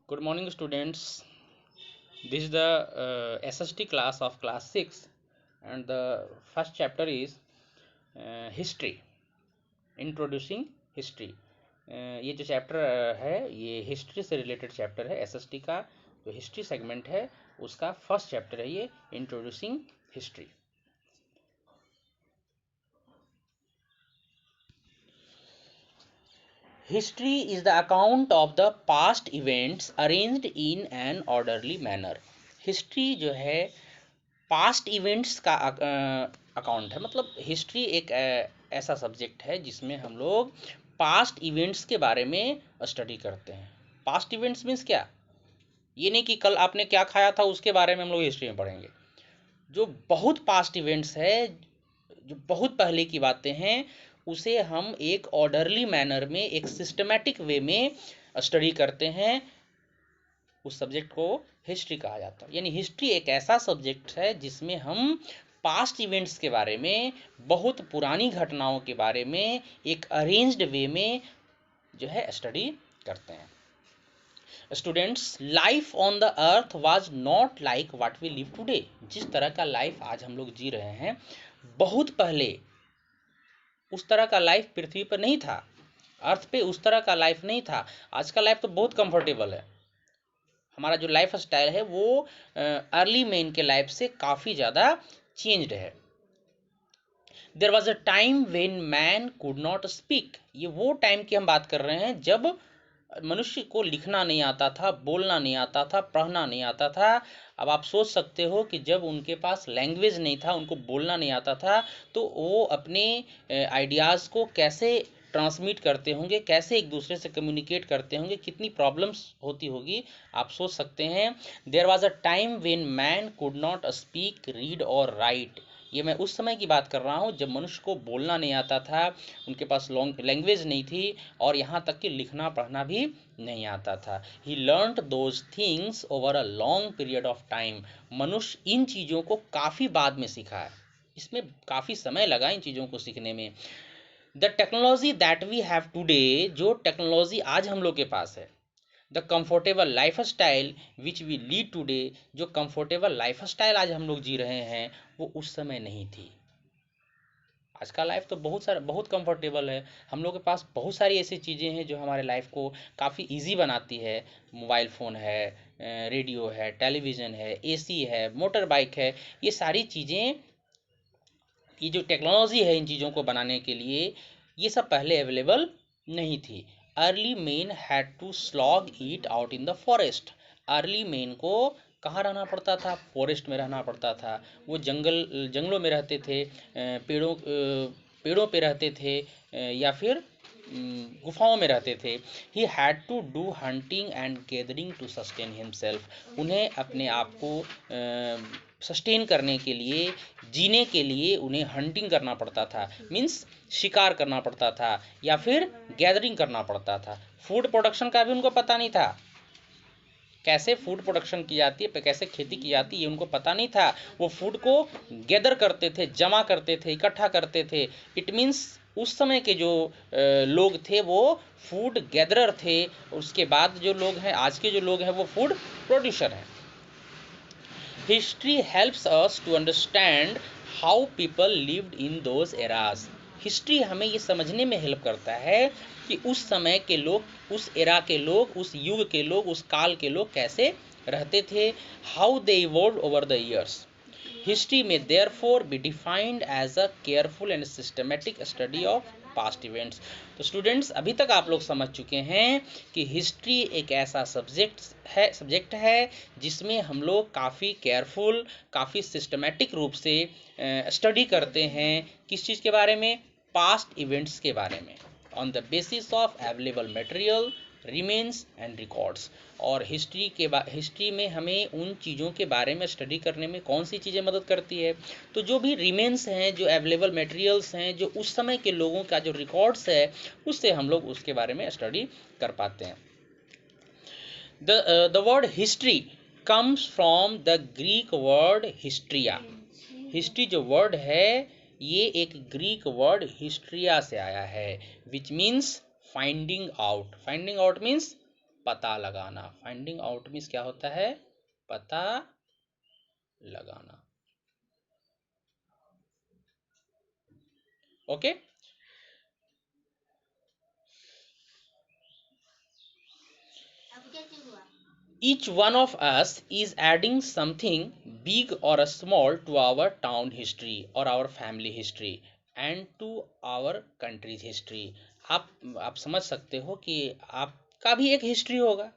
Good morning, students. This is the SST class of class 6, and the first chapter is history, introducing history. ये जो chapter है ये history से related chapter है। SST का जो हिस्ट्री सेगमेंट है उसका फर्स्ट चैप्टर है ये, introducing history. History is the account of the past events arranged in an orderly manner. History जो है पास्ट इवेंट्स का अकाउंट है। मतलब हिस्ट्री एक ऐसा सब्जेक्ट है जिसमें हम लोग पास्ट इवेंट्स के बारे में स्टडी करते हैं। पास्ट इवेंट्स मीन्स क्या? ये नहीं कि कल आपने क्या खाया था उसके बारे में हम लोग हिस्ट्री में पढ़ेंगे। जो बहुत पास्ट इवेंट्स है, जो बहुत पहले की बातें हैं, उसे हम एक ऑर्डरली मैनर में, एक सिस्टमेटिक वे में स्टडी करते हैं। उस सब्जेक्ट को हिस्ट्री कहा जाता है। यानी हिस्ट्री एक ऐसा सब्जेक्ट है जिसमें हम पास्ट इवेंट्स के बारे में, बहुत पुरानी घटनाओं के बारे में एक अरेंज्ड वे में जो है स्टडी करते हैं। Students, life on the earth was not like what we live today. जिस तरह का लाइफ आज हम लोग जी रहे हैं, बहुत पहले उस तरह का लाइफ पृथ्वी पर नहीं था। अर्थ पे उस तरह का लाइफ नहीं था। आज का लाइफ तो बहुत कंफर्टेबल है। हमारा जो लाइफ स्टाइल है वो अर्ली मैन के लाइफ से काफ़ी ज़्यादा चेंज्ड है। There was a time when man could not speak. ये वो टाइम की हम बात कर रहे हैं जब मनुष्य को लिखना नहीं आता था, बोलना नहीं आता था, पढ़ना नहीं आता था। अब आप सोच सकते हो कि जब उनके पास लैंग्वेज नहीं था, उनको बोलना नहीं आता था, तो वो अपने आइडियाज़ को कैसे ट्रांसमिट करते होंगे, कैसे एक दूसरे से कम्युनिकेट करते होंगे, कितनी प्रॉब्लम्स होती होगी आप सोच सकते हैं। There was a time when man could not speak, read और राइट। ये मैं उस समय की बात कर रहा हूँ जब मनुष्य को बोलना नहीं आता था, उनके पास लॉन्ग लैंग्वेज नहीं थी, और यहाँ तक कि लिखना पढ़ना भी नहीं आता था। He learned those things over a long period of time. मनुष्य इन चीज़ों को काफ़ी बाद में सीखा है, इसमें काफ़ी समय लगा इन चीज़ों को सीखने में। The technology that we have today, जो टेक्नोलॉजी आज हम लोग के पास है, the comfortable life style which we lead today, जो कंफर्टेबल लाइफ स्टाइल आज हम लोग जी रहे हैं वो उस समय नहीं थी। आज का लाइफ तो बहुत कंफर्टेबल है। हम लोग के पास बहुत सारी ऐसी चीज़ें हैं जो हमारे लाइफ को काफ़ी इजी बनाती है। मोबाइल फ़ोन है, रेडियो है, टेलीविज़न है, एसी है, मोटर बाइक है। ये सारी चीज़ें, ये जो टेक्नोलॉजी है इन चीज़ों को बनाने के लिए, ये सब पहले अवेलेबल नहीं थी। Early man had to slog it out in the forest. Early man को कहाँ रहना पड़ता था? फॉरेस्ट में रहना पड़ता था। वो जंगलों में रहते थे, पेड़ों पे रहते थे, या फिर गुफाओं में रहते थे। He had to do hunting and gathering to sustain himself. उन्हें अपने आप को सस्टेन करने के लिए, जीने के लिए उन्हें हंटिंग करना पड़ता था, मीन्स शिकार करना पड़ता था, या फिर गैदरिंग करना पड़ता था। फूड प्रोडक्शन का भी उनको पता नहीं था, कैसे फूड प्रोडक्शन की जाती है, कैसे खेती की जाती है, ये उनको पता नहीं था। वो फूड को गैदर करते थे, जमा करते थे, इकट्ठा करते थे। इट मीन्स उस समय के जो लोग थे वो फूड गैदरर थे। उसके बाद जो लोग हैं, आज के जो लोग हैं, वो फूड प्रोड्यूसर हैं। History helps us to understand how people lived in those eras. History हमें ये समझने में हेल्प करता है कि उस समय के लोग, उस एरा के लोग, उस युग के लोग, उस काल के लोग कैसे रहते थे। How they evolve over the years. History में therefore be defined as a careful and systematic study of past events. तो स्टूडेंट्स, अभी तक आप लोग समझ चुके हैं कि हिस्ट्री एक ऐसा सब्जेक्ट है जिसमें हम लोग काफ़ी केयरफुल, काफ़ी सिस्टमेटिक रूप से स्टडी करते हैं। किस चीज़ के बारे में? पास्ट इवेंट्स के बारे में, on the basis of available material, remains and records. और हिस्ट्री में हमें उन चीज़ों के बारे में स्टडी करने में कौन सी चीज़ें मदद करती है? तो जो भी रिमेन्स हैं, जो अवेलेबल मटेरियल्स हैं, जो उस समय के लोगों का जो रिकॉर्ड्स है, उससे हम लोग उसके बारे में स्टडी कर पाते हैं। The word history comes from the Greek word historia. History जो वर्ड है ये एक ग्रीक वर्ड हिस्ट्रिया से आया है, which means finding out. Finding out means पता लगाना। फाइंडिंग आउट मीन्स क्या होता है? पता लगाना। Okay. Each one of us is adding something big or small to our town history or our family history and to our country's history. आप समझ सकते हो कि आपका भी एक हिस्ट्री होगा।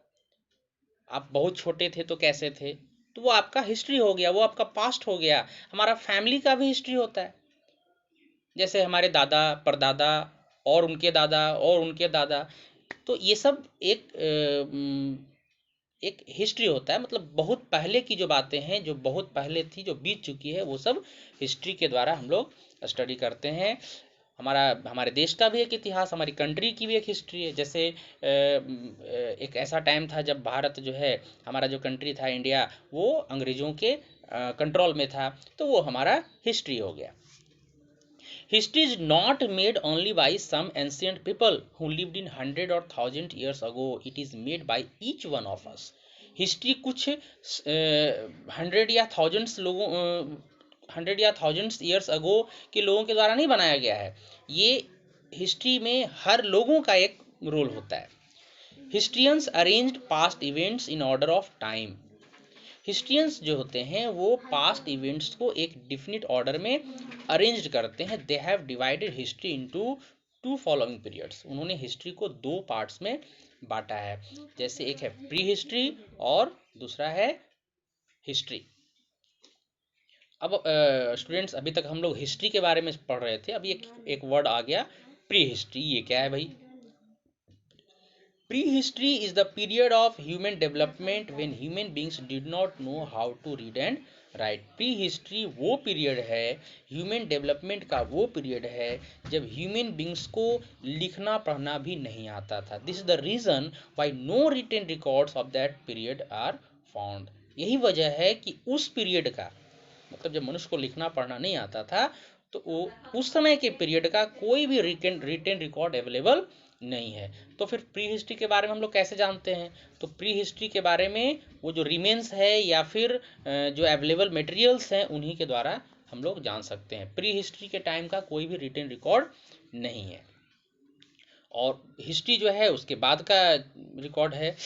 आप बहुत छोटे थे तो कैसे थे, तो वो आपका हिस्ट्री हो गया, वो आपका पास्ट हो गया। हमारा फैमिली का भी हिस्ट्री होता है, जैसे हमारे दादा परदादा और उनके दादा और उनके दादा। तो ये सब एक हिस्ट्री होता है, मतलब बहुत पहले की जो बातें हैं, जो बहुत पहले थी, जो बीत चुकी है, वो सब हिस्ट्री के द्वारा हम लोग स्टडी करते हैं। हमारे देश का भी एक इतिहास, हमारी कंट्री की भी एक हिस्ट्री है। जैसे एक ऐसा टाइम था जब भारत जो है, हमारा जो कंट्री था इंडिया, वो अंग्रेज़ों के कंट्रोल में था, तो वो हमारा हिस्ट्री हो गया। History is not made only by some ancient people who lived in 100 or 1000 years ago. It is made by each one of us. History कुछ 100 या 1000 ईयर्स अगो के लोगों के द्वारा नहीं बनाया गया है। ये हिस्ट्री में हर लोगों का एक रोल होता है। Historians arranged past events in order of time. Historians जो होते हैं वो पास्ट इवेंट्स को एक डिफिनिट ऑर्डर में अरेंज करते हैं। They have divided history into two following periods. उन्होंने हिस्ट्री को दो पार्ट्स में बांटा है। जैसे एक है प्री हिस्ट्री और दूसरा है हिस्ट्री। अब स्टूडेंट्स, अभी तक हम लोग हिस्ट्री के बारे में पढ़ रहे थे। अभी एक वर्ड आ गया, प्री हिस्ट्री। ये क्या है भाई? Prehistory is the period of human development when human beings did not know how to read and write. Prehistory वो पीरियड है, ह्यूमन डेवलपमेंट का वो पीरियड है जब ह्यूमन बींग्स को लिखना पढ़ना भी नहीं आता था। This is the reason why no written records of that period are found. यही वजह है कि उस पीरियड का, मतलब जब मनुष्य को लिखना पढ़ना नहीं आता था, तो वो उस समय के पीरियड का कोई भी रिटन रिकॉर्ड अवेलेबल नहीं है। तो फिर प्री हिस्ट्री के बारे में हम लोग कैसे जानते हैं? तो प्री हिस्ट्री के बारे में वो जो रिमेन्स है या फिर जो अवेलेबल मटेरियल्स हैं, उन्हीं के द्वारा हम लोग जान सकते हैं। प्री हिस्ट्री के टाइम का कोई भी रिटन रिकॉर्ड नहीं है। और हिस्ट्री जो है उसके बाद का रिकॉर्ड है।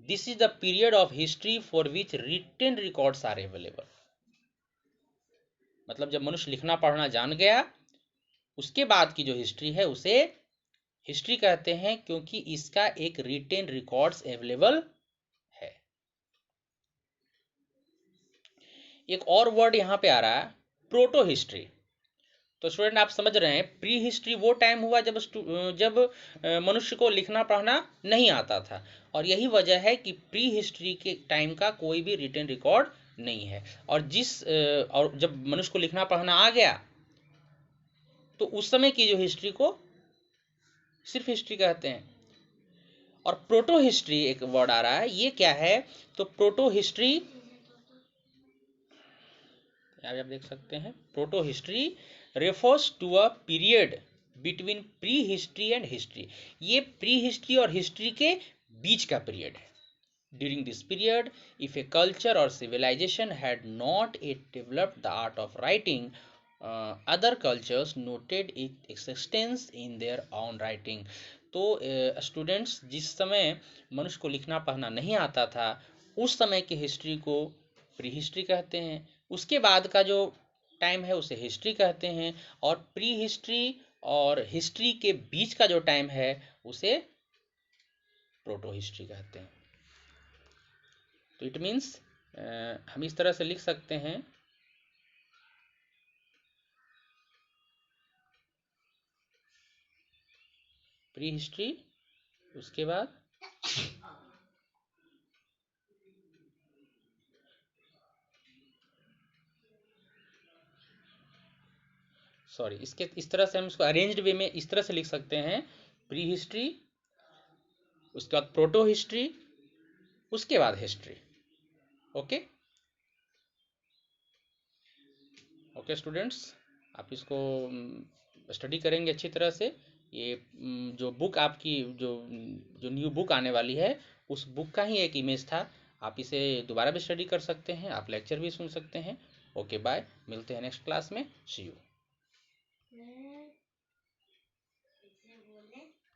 This is the period of history for which written records are available. मतलब जब मनुष्य लिखना पढ़ना जान गया, उसके बाद की जो हिस्ट्री है उसे हिस्ट्री कहते हैं, क्योंकि इसका एक रिटेन रिकॉर्ड्स अवेलेबल है। एक और वर्ड यहाँ पे आ रहा है, प्रोटो हिस्ट्री। तो स्टूडेंट आप समझ रहे हैं, प्री हिस्ट्री वो टाइम हुआ जब मनुष्य को लिखना पढ़ना नहीं आता था। और यही वजह है कि प्री हिस्ट्री के टाइम का कोई भी रिटन रिकॉर्ड नहीं है। और जब मनुष्य को लिखना पढ़ना आ गया, तो उस समय की जो हिस्ट्री को सिर्फ हिस्ट्री कहते हैं। और प्रोटो हिस्ट्री एक वर्ड आ रहा है, ये क्या है? तो प्रोटो हिस्ट्री, आप देख सकते हैं, proto history refers to a period between pre history and history. ये प्री हिस्ट्री और हिस्ट्री के बीच का पीरियड है। During this period, if a culture और civilization had not yet developed the art of writing, other cultures noted its existence in their own writing. तो students, जिस समय मनुष्य को लिखना पढ़ना नहीं आता था, उस समय की हिस्ट्री को प्री हिस्ट्री कहते हैं। उसके बाद का जो टाइम है उसे हिस्ट्री कहते हैं। और प्री हिस्ट्री और हिस्ट्री के बीच का जो टाइम है उसे प्रोटो हिस्ट्री कहते हैं। तो इट मीन्स हम इस तरह से लिख सकते हैं, प्री हिस्ट्री, उसके बाद सॉरी, इसके इस तरह से हम इसको अरेंज्ड वे में इस तरह से लिख सकते हैं, प्री हिस्ट्री, उसके बाद प्रोटो हिस्ट्री, उसके बाद हिस्ट्री। ओके ओके स्टूडेंट्स, आप इसको स्टडी करेंगे अच्छी तरह से। ये जो बुक आपकी जो जो न्यू बुक आने वाली है उस बुक का ही एक इमेज था। आप इसे दोबारा भी स्टडी कर सकते हैं, आप लेक्चर भी सुन सकते हैं। ओके बाय, मिलते हैं नेक्स्ट क्लास में, सी यू।